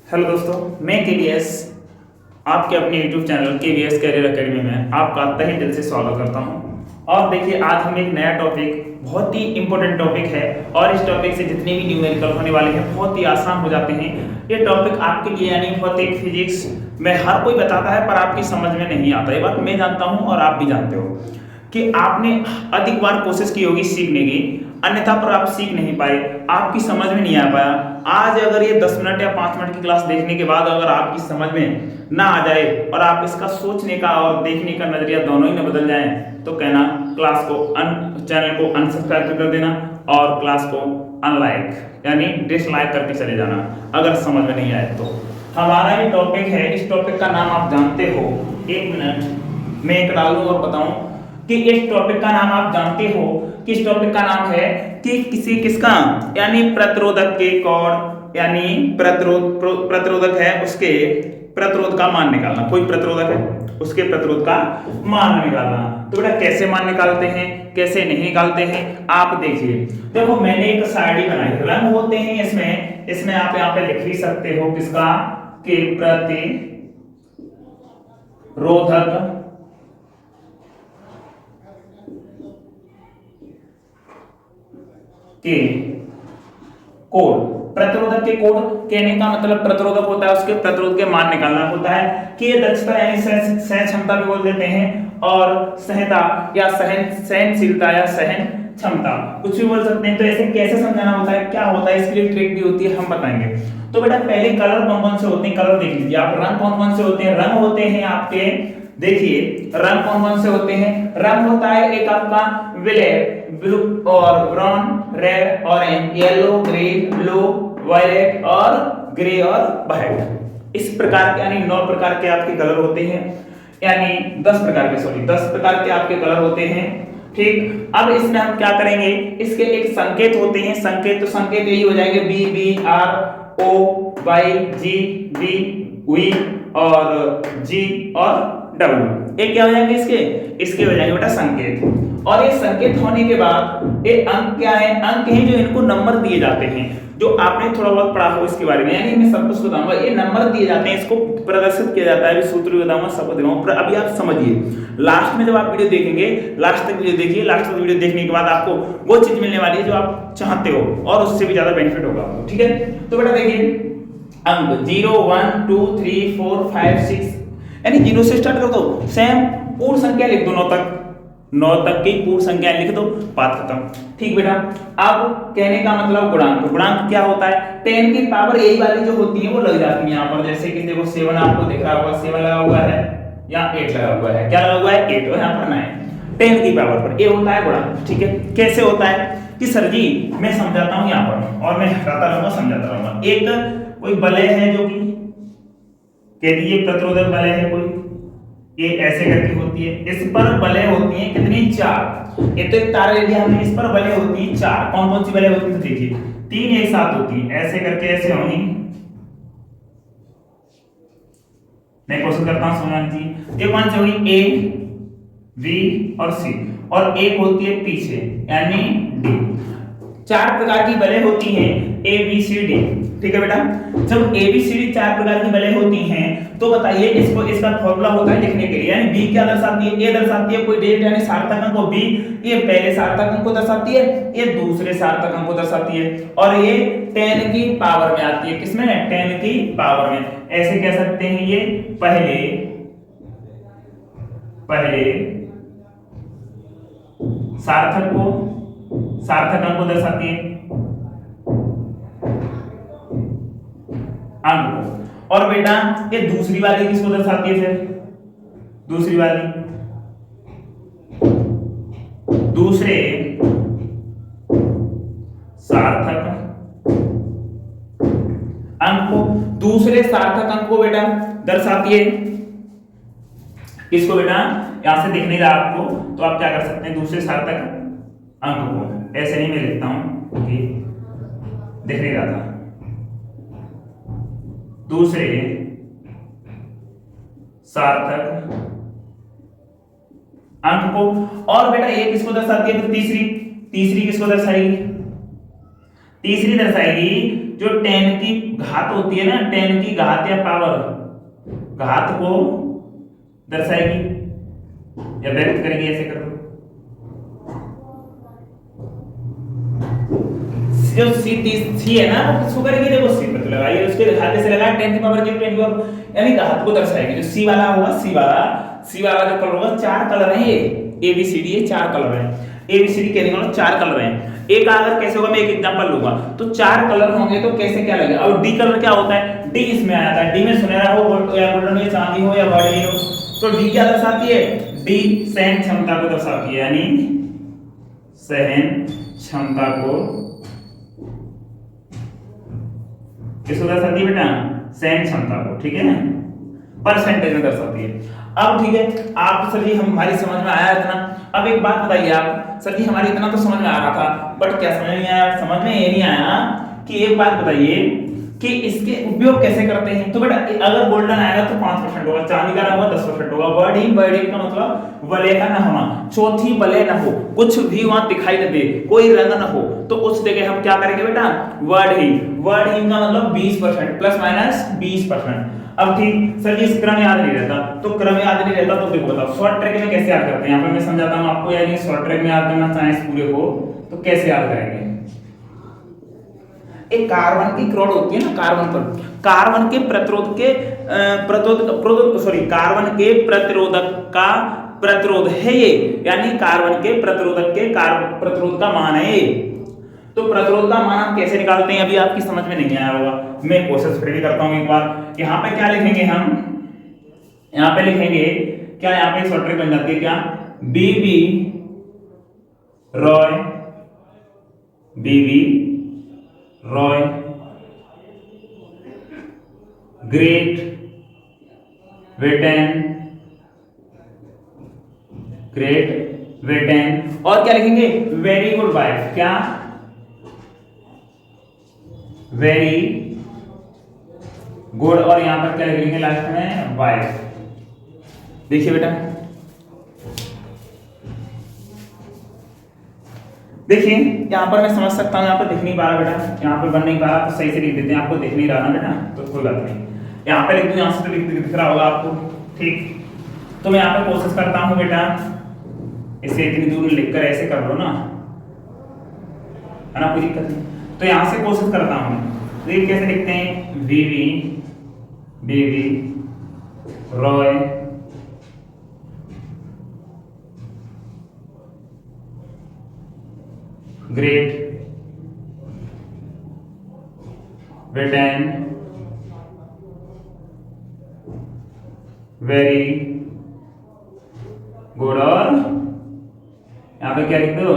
Hello दोस्तों, मैं KVS आपके अपने YouTube channel KVS career academy में आपका तहे दिल से स्वागत करता हूं। और देखिए, आज हम एक नया टॉपिक, बहुत ही इंपॉर्टेंट टॉपिक है और इस टॉपिक से जितने भी न्यूमेरिकल होने वाले हैं बहुत ही आसान हो जाते हैं। ये टॉपिक आपके लिए यानी भौतिक फिजिक्स में हर कोई बताता है पर आपकी समझ में नहीं आता। ये बात मैं जानता हूँ और आप भी जानते हो कि आपने अधिक बार कोशिश की होगी सीखने की, अन्यथा पर आप सीख नहीं पाए, आपकी समझ में नहीं आ पाया। आज अगर ये 10 मिनट या 5 मिनट की क्लास देखने के बाद अगर आपकी समझ में ना आ जाए और आप इसका सोचने का और देखने का नजरिया दोनों ही ना बदल जाए तो कहना क्लास को चैनल को अनसब्सक्राइब कर देना और क्लास को अनलाइक यानी डिसलाइक करके चले जाना अगर समझ में नहीं आए तो। हमारा ये टॉपिक है, इस टॉपिक का नाम आप जानते हो। एक मिनट मैं एक डालूं और बताऊं कि इस टॉपिक का नाम आप जानते हो कि इस टॉपिक का नाम है कि किसका यानी प्रतिरोधक के कोण यानी प्रतिरोधक है उसके प्रतिरोध का मान निकालना। कोई प्रतिरोधक है उसके प्रतिरोध का मान निकालना। तो बेटा कैसे मान निकालते हैं, कैसे नहीं निकालते हैं आप देखिए। देखो, मैंने एक सारणी बनाई है, रंग होते हैं इसमें आप यहाँ पे लिख भी सकते हो किसका कि प्रतिरोधक के कोण। प्रतिरोधक के कोण कहने का मतलब प्रतिरोधक होता है उसके प्रतिरोध के मान निकालना होता है कि ये दक्षता यानी सहन क्षमता भी बोल देते हैं और सहता या सहनशीलता या सहन क्षमता कुछ भी बोल सकते हैं। तो ऐसे कैसे समझाना होता है, क्या होता है, इसके लिए ट्रिक भी होती है, हम बताएंगे। तो बेटा पहले कलर कौन कौन से होते हैं, कलर देख लीजिए आप। रंग कौन कौन से होते हैं, रंग होते हैं आपके, देखिए रंग कौन कौन से होते हैं। रंग होता है एक आपका ब्लैक, ब्लू और brown, red, orange, yellow, green, blue, violet और ग्रे और व्हाइट। इस प्रकार के यानी 9 प्रकार के आपके कलर होते हैं, यानी 10 प्रकार के 10 प्रकार के आपके कलर होते हैं। ठीक, अब इसमें हम क्या करेंगे, इसके एक संकेत होते हैं। तो संकेत यही हो जाएंगे B B, R O, Y G, D V और जी और डब्ल्यू। एक क्या हो जाएंगे इसके हो जाएंगे बेटा संकेत। और ये संकेत होने के बाद ये अंक क्या है, अंक हैं जो इनको नंबर दिए जाते हैं, जो आपने थोड़ा बहुत पढ़ा हो इसके बारे में, यानी मैं सब कुछ बताऊंगा। ये नंबर दिए जाते हैं, इसको प्रदर्शित किया जाता है, अभी सूत्र भी बताऊंगा, सब बताऊंगा, पर अभी आप समझिए। लास्ट में जब आप वीडियो देखेंगे, लास्ट तक वीडियो देखिए, लास्ट तक वीडियो देखने के बाद आपको वो चीज मिलने वाली है जो आप चाहते हो और उससे भी ज्यादा बेनिफिट होगा। ठीक है, तो बेटा देखिए अंक 0 1 2 3 4 5 6 यानी 0 से स्टार्ट कर दो, सेम पूर्ण संख्या लिख दो 9 तक की पूर्ण संख्या लिख दो, बात खत्म। ठीक बेटा, अब कहने का मतलब गुणांक क्या होता है, 10 की पावर यही वाली जो होती है वो लग जाती है यहाँ पर। जैसे कि देखो 7 आपको दिख रहा होगा, 7 लगा हुआ है, यहाँ 8 लगा हुआ है, क्या लगा हुआ है 8, और यहाँ पर 9, 10 की पावर पर ये होता है गुणांक। ठीक है, कैसे होता है कि सर जी मैं समझाता हूँ यहाँ पर और मैं हटाता रहूंगा समझाता रहूंगा। एक कोई वलय है जो कि कह दीजिए प्रतिरोधक वलय है कोई, ये ऐसे करके होती है, इस पर वलय होती है कितनी, 4। ये तो एक तारा ले लिया हमने, इस पर वलय होती है 4। कौन कौन सी वलय होती है देखिए, 3 एक साथ होती है, ऐसे करके ऐसे होंगी। मैं कोशिश करता हूं समझाने की। ये कौन सी होगी, ए बी और सी, और एक होती है पीछे यानी डी। 4 प्रकार की वलय होती हैं ए बी सी डी। ठीक है बेटा, जब ए बी सी डी 4 प्रकार की वलय होती हैं तो बताइए इसको, इसका फॉर्मूला होता है लिखने के लिए, यानी बी क्या दर्शाती है, ए दर्शाती है कोई डिजिट यानी सार्थक अंक को बी, ये पहले सार्थक अंक को दर्शाती है, ये दूसरे सार्थक अंक को दर्शाती है, और ये 10 की पावर में आती है। किसमें, 10 की पावर में। ऐसे कह सकते हैं ये पहले सार्थक अंक को दर्शाती है अंक को। और बेटा ये दूसरी वाली किसको दर्शाती है, फिर दूसरी वाली दूसरे सार्थक अंक को, दूसरे सार्थक अंक को बेटा दर्शाती है। किसको बेटा, यहां से दिख नहीं रहा आपको तो आप क्या कर सकते हैं, दूसरे सार्थक अंक को, ऐसे नहीं मैं लिखता हूं क्योंकि दिख नहीं रहा था, दूसरे सार्थक अंक को। और बेटा ये किसको दर्शाती है, तो तीसरी किसको दर्शाएगी, तीसरी दर्शाएगी जो 10 की घात होती है ना, 10 की घात या पावर, घात को दर्शाएगी या व्यक्त करेंगे, ऐसे कर दो। जो सी है ना, किसको करेंगे, देखो सी पर लगाइए, उसके घात से लगाए 10 की पावर 0, 10 की पावर, यानी घात को दर्शाएगी। जो सी वाला होगा, सी वाला जो कलर होगा, 4 कलर हैं ये, ए बी सी डी, ये 4 कलर हैं, ए बी सी डी कहने वाला 4 कलर हैं। एक अगर कैसे होगा, मैं एक एग्जांपल लूंगा, तो 4 कलर होंगे तो कैसे क्या लगेगा। और डी कलर क्या होता है, डी इसमें आ जाता है, डी में सुनहरा हो या गोल्डन हो, चांदी हो या बड़ी हो, तो डी क्या दर्शाती है, डी सहन क्षमता को दर्शाती है, यानी सहन क्षमता को किसको दर्शाती है बेटा, सहन क्षमता को, ठीक है, परसेंटेज में दर्शाती है। अब ठीक है, आप सर जी हमारी समझ में आया इतना। अब एक बात बताइए आप, सर जी हमारी इतना तो समझ में आ रहा था, बट क्या समझ में आया, समझ में ये नहीं आया कि एक बात बताइए कि इसके उपयोग कैसे करते हैं। तो बेटा अगर गोल्डन आएगा तो 5% होगा, चांदी का होगा 10% होगा, वर्डिंग का मतलब वलय का ना होना, चौथी वलय ना हो, कुछ भी वहां दिखाई न दे, कोई रंग ना हो, तो उस जगह हम क्या करेंगे बेटा, वर्डिंग का मतलब 20% प्लस माइनस 20%। अब ठीक सर जी इस क्रम याद नहीं रहता, तो क्रम याद नहीं रहता तो देखो बताओ शॉर्ट ट्रैक में कैसे याद करते हैं, यहाँ पे मैं समझाता हूँ आपको, यानी शॉर्ट ट्रैक में याद करना साइंस पूरे हो तो कैसे याद करेंगे। एक कार्बन की क्रॉड होती है ना, कार्बन के प्रतिरोध के कार्बन के प्रतिरोधक का प्रतिरोध है ये, यानी कार्बन के प्रतिरोध का मान है ये। तो प्रतिरोध का मान हम कैसे निकालते हैं, अभी आपकी समझ में नहीं आया होगा, मैं कोशिश फिर भी करता हूं एक बार। यहाँ पे क्या लिखेंगे हम, यहाँ पे लिखेंगे क्या, यहाँ पे शॉर्ट ट्रिक बन जाती है क्या, बीबी रॉय ग्रेट ब्रिटेन, और क्या लिखेंगे, वेरी गुड वाइफ, क्या, वेरी गुड, और यहां पर क्या लिखेंगे लास्ट में, वाइफ। देखिए बेटा, देखिए यहां पर मैं समझ सकता हूं, यहां पर दिख नहीं पा रहा बेटा, यहां पर बन नहीं पा रहा, तो सही से लिख देते हैं, आपको दिख नहीं रहा ना बेटा, तो कोई बात नहीं, यहां पे लिख दूं, यहां से तो दिख रहा होगा आपको, ठीक। तो मैं यहां पे कोशिश करता हूं बेटा, इसे इतनी दूर लिखकर ऐसे कर लो ना, है ना, कोई दिक्कत नहीं। तो यहां से कोशिश करता हूं, तो ये कैसे लिखते हैं, BB Roy great Britain very good, और यहां पे क्या लिख दो,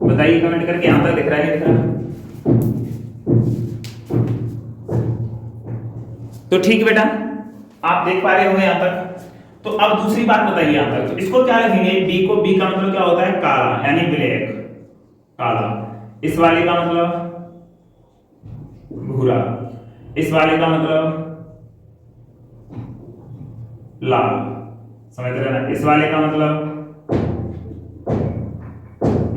बताइए कमेंट करके, यहां तक दिख रहा है, दिख रहा है, तो ठीक बेटा, आप देख पा रहे होंगे यहां तक। तो अब दूसरी बात बताइए यहां तक, तो इसको क्या लिखेंगे, बी को, बी का मतलब क्या होता है, काला, यानी ब्लैक, काला। इस वाले का मतलब भूरा, इस वाले का मतलब लाल, समझ रहे ना, इस वाले का मतलब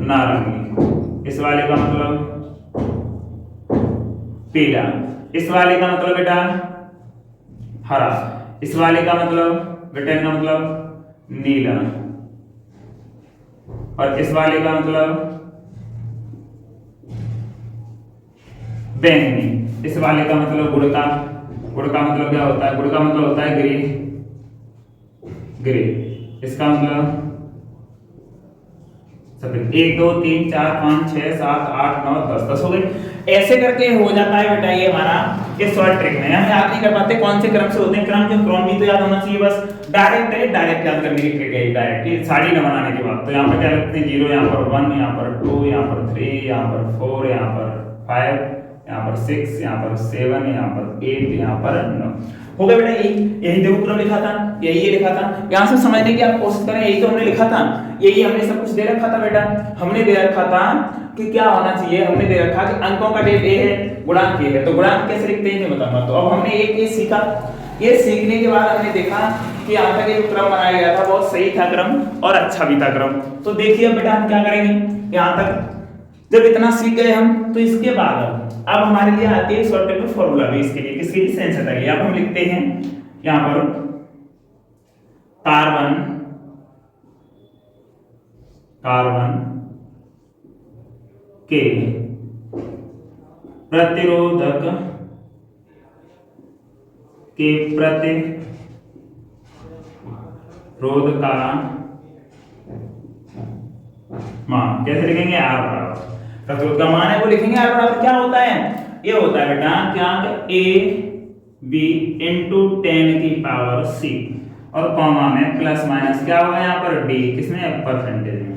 नारंगी, इस वाले का मतलब पीला, इस वाले का मतलब बेटा हरा, इस वाले का मतलब बेटा का मतलब नीला, और इस वाले का मतलब बैंगनी, इस वाले का मतलब गुड़ का मतलब क्या होता है, गुड़ का मतलब होता है ग्रे, इसका मतलब सफेद। 1 2 3 4 5 6 7 8 9 10 हो गए, ऐसे करके हो जाता है बेटा ये हमारा ये शॉर्ट ट्रिक में। हम याद नहीं कर पाते कौन से क्रम से होते हैं, क्रम भी तो याद होना चाहिए, बस डायरेक्ट याद करने की ट्रिक है डायरेक्ट साड़ी न बनाने के बाद। तो यहाँ पर क्या लिखते हैं, 0, यहाँ पर 1, यहाँ पर 2, यहाँ पर 3, यहाँ पर 4, यहाँ पर 5, यहाँ पर 6, यहाँ पर 7, यहाँ पर 8, यहाँ पर 9 हो गया बेटा। यही देखो क्रम लिखा था, यही ये लिखा था, यहाँ से समझने की आप कोशिश करें, यही तो हमने लिखा था, यही हमने सब कुछ दे रखा था बेटा। हमने दे रखा था कि क्या होना चाहिए, हमने दे रखा कि अंकों का डेट ए है, गुणांक ए है, तो गुणांक कैसे लिखते हैं ये बताऊंगा। तो अब हमने एक ये सीखा, ये सीखने के बाद हमने देखा कि यहाँ तक एक क्रम बनाया गया था, बहुत सही था क्रम और अच्छा भी था क्रम। तो देखिए अब बेटा हम क्या करेंगे, यहाँ तक जब इतना सीख गए हम, तो इसके बाद अब हमारे लिए आती है शॉर्टकट फॉर्मूला भी इसके लिए, किसके लिए, सेंस के लिए। अब हम लिखते हैं यहां पर कार्बन के प्रतिरोधक के प्रतिरोध का मान कैसे लिखेंगे, आर बराबर प्रतिरोध का मान है वो लिखेंगे आर बराबर क्या होता है, ये होता है बेटा क्या, ए बी इंटू 10 की पावर सी और कॉमा में प्लस माइनस क्या होगा यहाँ पर डी, किसमें, परसेंटेज में।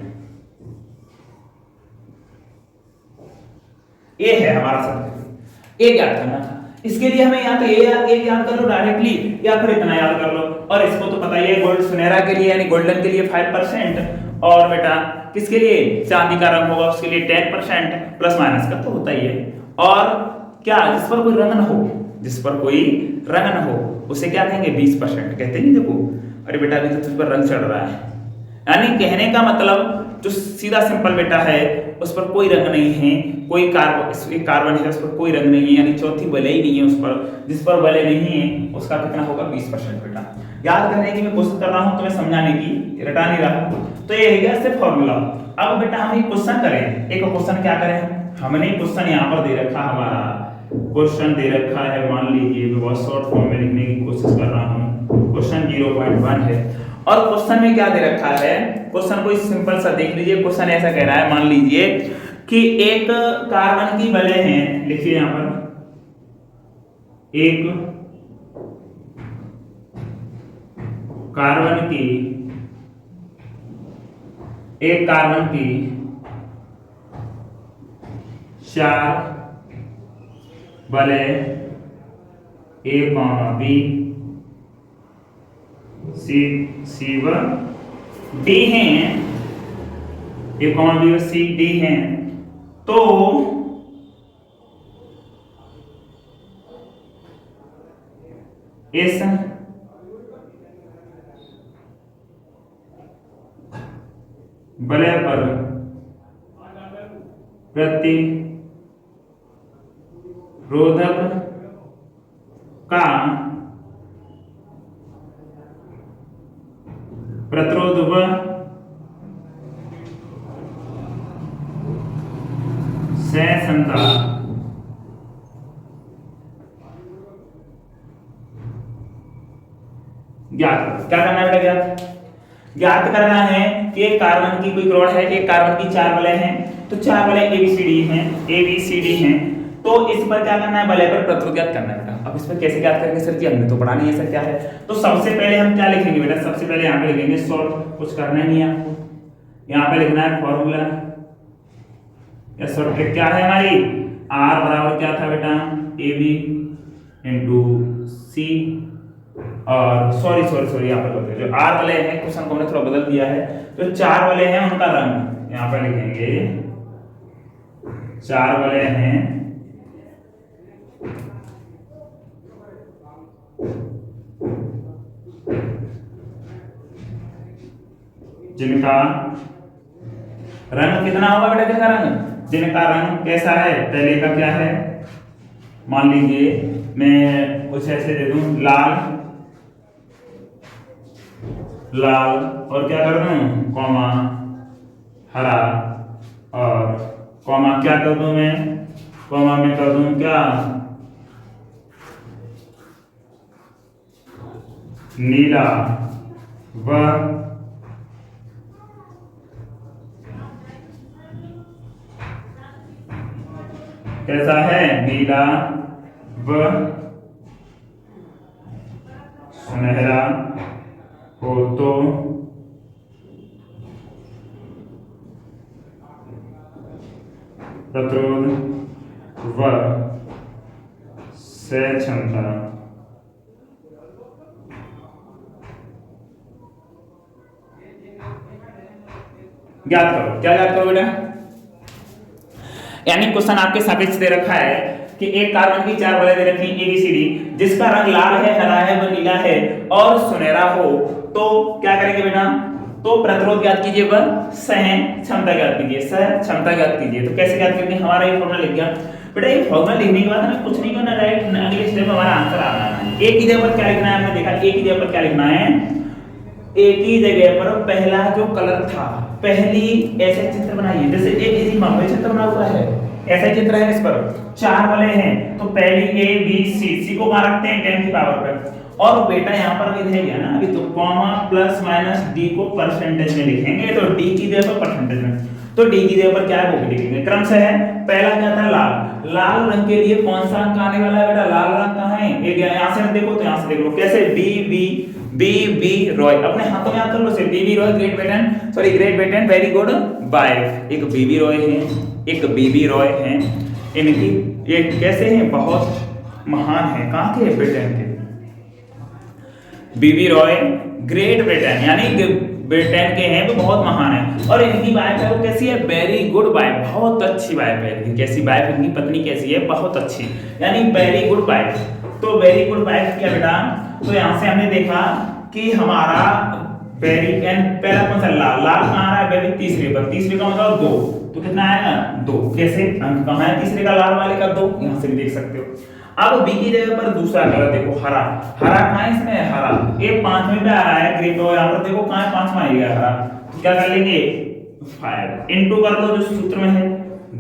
ये है हमारा सब्जेक्ट, ये याद करना था। इसके लिए हमें या तो ये याद कर लो डायरेक्टली, या फिर इतना याद कर लो। और इसको तो पता ही है, गोल्ड सुनहरा के लिए यानी गोल्डन के लिए 5%, और बेटा किसके लिए, चांदी का रंग होगा उसके लिए 10%, प्लस माइनस का तो होता ही है। और क्या, जिस पर कोई रंग न हो, जिस पर कोई रंग न हो उसे क्या कहेंगे, 20% कहते हैं। देखो अरे बेटा अभी तो तुझ पर रंग चढ़ रहा है, यानी कहने का मतलब जो सीधा सिंपल बेटा है उस पर कोई रंग नहीं है, कोई कार्बन है उस पर कोई रंग नहीं है, यानी चौथी वलय ही नहीं है उस पर, जिस पर वलय नहीं है उसका कितना होगा, 20% बेटा। याद करने की मैं कोशिश कर रहा हूं तुम्हें समझाने की, रटा नहीं रहा। तो ये है गया सिर्फ फॉर्मूला। अब बेटा हम एक क्वेश्चन करें, एक क्वेश्चन क्या करें, हमने क्वेश्चन यहाँ पर दे रखा, हमारा क्वेश्चन दे रखा है, मान लीजिए मैं बहुत शॉर्ट फॉर्म में लिखने की कोशिश कर रहा हूँ। क्वेश्चन 0.1 है और क्वेश्चन में क्या दे रखा है, क्वेश्चन कोई सिंपल सा देख लीजिए। क्वेश्चन ऐसा कह रहा है, मान लीजिए कि एक कार्बन की वलय है, लिखिए यहां पर एक कार्बन की 4 वलय ए बी सी व डी हैं, ए बी व सी डी हैं, तो इस वलय पर प्रतिरोधक का प्रतिरोध व सहिष्णुता ज्ञात, क्या करना है बेटा, ज्ञात करना है कि एक कार्बन की कोई क्लोराइड है, एक कार्बन की 4 वलय हैं, तो 4 वलय ABCD हैं, तो इस पर क्या करना है, वलय पर प्रतिरोध ज्ञात करना है बेटा। अब इस पर कैसे ज्ञात करेंगे सर जी, हमने तो पढ़ा नहीं है सर क्या है। तो सबसे पहले हम क्या लिखेंगे बेटा, सबसे पहले यहाँ पे लिखेंगे सॉल्व, कुछ करना नहीं है आपको, यहाँ पे लिखना है फॉर्मूला या शॉर्टकट क्या है हमारी, R बराबर क्या था बेटा, AB इंटू सी, और सॉरी यहाँ पर जो R वाले हैं क्वेश्चन को हमने थोड़ा बदल दिया है, जो 4 वाले हैं उनका रंग यहाँ पर लिखेंगे, 4 वाले हैं जिनका रंग कितना होगा बेटा, जिनका रंग कैसा है, पहले का क्या है, मान लीजिए मैं कुछ ऐसे दे दूं, लाल और क्या कर दूं, कॉमा हरा, और कॉमा क्या कर दूं मैं, कॉमा में कर दूं क्या, नीला व कैसा है, नीला व सुनहरा हो तो प्रतिरोध व सहिष्णुता ज्ञात करो। क्या ज्ञात करो बेटा, यानी क्वेश्चन आपके सापेक्ष दे रखा है कि एक कार्बन की 4 वलय दे रखी ABCD, जिसका रंग लाल है, हरा है व नीला है और सुनहरा हो, तो क्या करेंगे बेटा, तो प्रतिरोध ज्ञात कीजिए पर सहन क्षमता ज्ञात कीजिए, सह क्षमता ज्ञात कीजिए। तो कैसे ज्ञात करेंगे, हमारा ये फॉर्मूला लिख गया बेटा। ये फॉर्मूला लिखने के बाद हमें कुछ नहीं करना, डायरेक्ट अगले स्टेप में हमारा आंसर आ रहा है। एक ही जगह पर क्या लिखना है, हमने देखा एक ही जगह पर क्या लिखना है, एक ही जगह पर पहला जो कलर था, पहली ऐसे चित्र बनाइए, जैसे एक इसी मामले चित्र बना हुआ है, ऐसा चित्र है, इस पर 4 वाले हैं, तो पहली ए बी सी को कहां रखते हैं 10 की पावर पर। और बेटा यहाँ पर लिखेंगे ना अभी, तो कॉमा प्लस माइनस डी को परसेंटेज में लिखेंगे, तो डी की जगह पर परसेंटेज में, तो डी की जगह पर क्या है वो भी लिखेंगे। क्रम से है, पहला क्या था लाल, लाल रंग के लिए कौन सा अंक आने वाला है बेटा, लाल रंग कहां है, एक यहाँ से देखो तो यहाँ से देख लो कैसे, बी रॉय, अपने हाथों में याद कर लो से, B Roy great Britain very good bye. एक बी रॉय है, एक बी रॉय है, इनकी ये कैसे हैं, बहुत महान है, कहां के, ब्रिटेन के। बी रॉय ग्रेट ब्रिटेन यानी ब्रिटेन के हैं, वो बहुत महान है। और इनकी वाइफ है वो कैसी है, वेरी गुड वाइफ, बहुत अच्छी वाइफ है। कैसी वाइफ, इनकी पत्नी कैसी है, बहुत अच्छी, यानी वेरी गुड वाइफ। तो वेरी गुड वाइफ क्या बेटा, तो यहां से हमने देखा कि हमारा वेरी एंड पहला कौन सा लाल, लाल कहां आ रहा है बेबी, तीसरे पर, तीसरे का मतलब 2, तो कितना आएगा 2, कैसे अंक कहां है तीसरे का, लाल वाले का 2, यहां से भी देख सकते हो। अब बी की जगह पर दूसरा कलर देखो, हरा, हरा कहां है इसमें, हरा ये 5वें पे आ रहा है ग्रीन, और यहां पर देखो कहां है 5वां आएगा हरा, तो क्या कर लेंगे 5 इनटू कर लो जो सूत्र में है,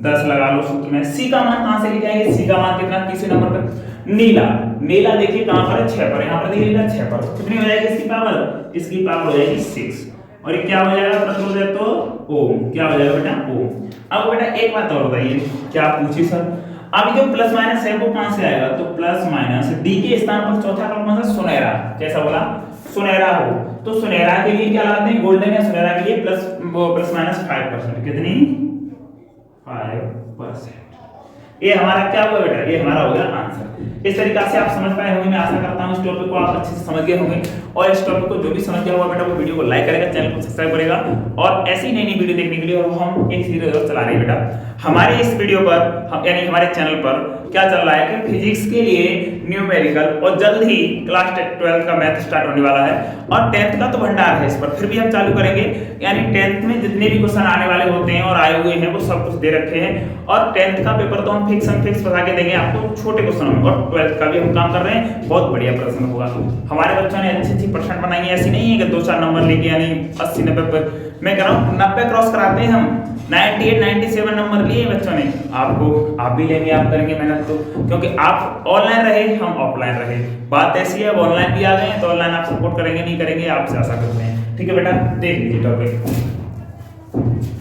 10 लगा लो सूत्र में। सी का मान कहां से ले जाएंगे, सी का मान कितना, तीसरे नंबर पे। नीला, नीला देखिए कहां पर है 6 पर, यहां पर देखिएगा 6 पर, कितनी हो जाएगी इसकी पावर, इसकी पावर हो जाएगी 6, और ये क्या हो जाएगा प्रतिरोध है तो ओम, क्या हो जाएगा बेटा ओम। अब बेटा एक बात और बताइए, क्या पूछी सर, अब जो प्लस माइनस है वो कहां से आएगा, तो प्लस माइनस डी के स्थान पर चौथा कलर कौन सा, सुनहरा, कैसा बोला, सुनहरा हो, तो सुनहरा के लिए क्या लगाते हैं, गोल्डन या सुनहरा के लिए प्लस माइनस 5%, कितनी 5%। ये हमारा क्या हुआ बेटा, ये हमारा हो गया आंसर। इस तरीका से आप समझ पाए होंगे, मैं आशा करता हूं इस टॉपिक को आप अच्छे से समझ गए होंगे। और इस टॉपिक को जो भी समझ गया होगा बेटा वो वीडियो को लाइक करेगा, चैनल को सब्सक्राइब करेगा, और ऐसी नई नई वीडियो देखने के लिए। और हम एक सीरीज और चला रहे हैं बेटा हमारे इस वीडियो पर, यानी हमारे चैनल पर क्या चल रहा है कि फिजिक्स के लिए न्यूमेरिकल, और जल्द ही क्लास 12 का मैथ स्टार्ट होने वाला है, और 10th का तो भंडार है इस पर, फिर भी हम चालू करेंगे। यानी 10th में जितने भी क्वेश्चन आने वाले होते हैं और आए हुए हैं वो सब कुछ दे रखे हैं, और 10th का पेपर तो हम फिक्स बता के देंगे आपको छोटे क्वेश्चनों में, और 12th का भी हम काम कर रहे हैं, बहुत बढ़िया प्रश्न होगा। हमारे बच्चों ने अच्छी परसेंट बनाई है, ऐसी नहीं है कि 2-4 नंबर लेके यानी 80-90 पर, मैं कह रहा हूँ 90 क्रॉस कराते हैं हम, 98-97 नंबर लिए बच्चों ने। आपको आप भी लेंगे, आप करेंगे मेहनत तो, क्योंकि आप ऑनलाइन रहे हम ऑफलाइन रहे, बात ऐसी है, अब ऑनलाइन भी आ गए हैं तो ऑनलाइन आप सपोर्ट करेंगे नहीं करेंगे आपसे आशा करते हैं। ठीक है बेटा, देख लीजिए टॉपिक।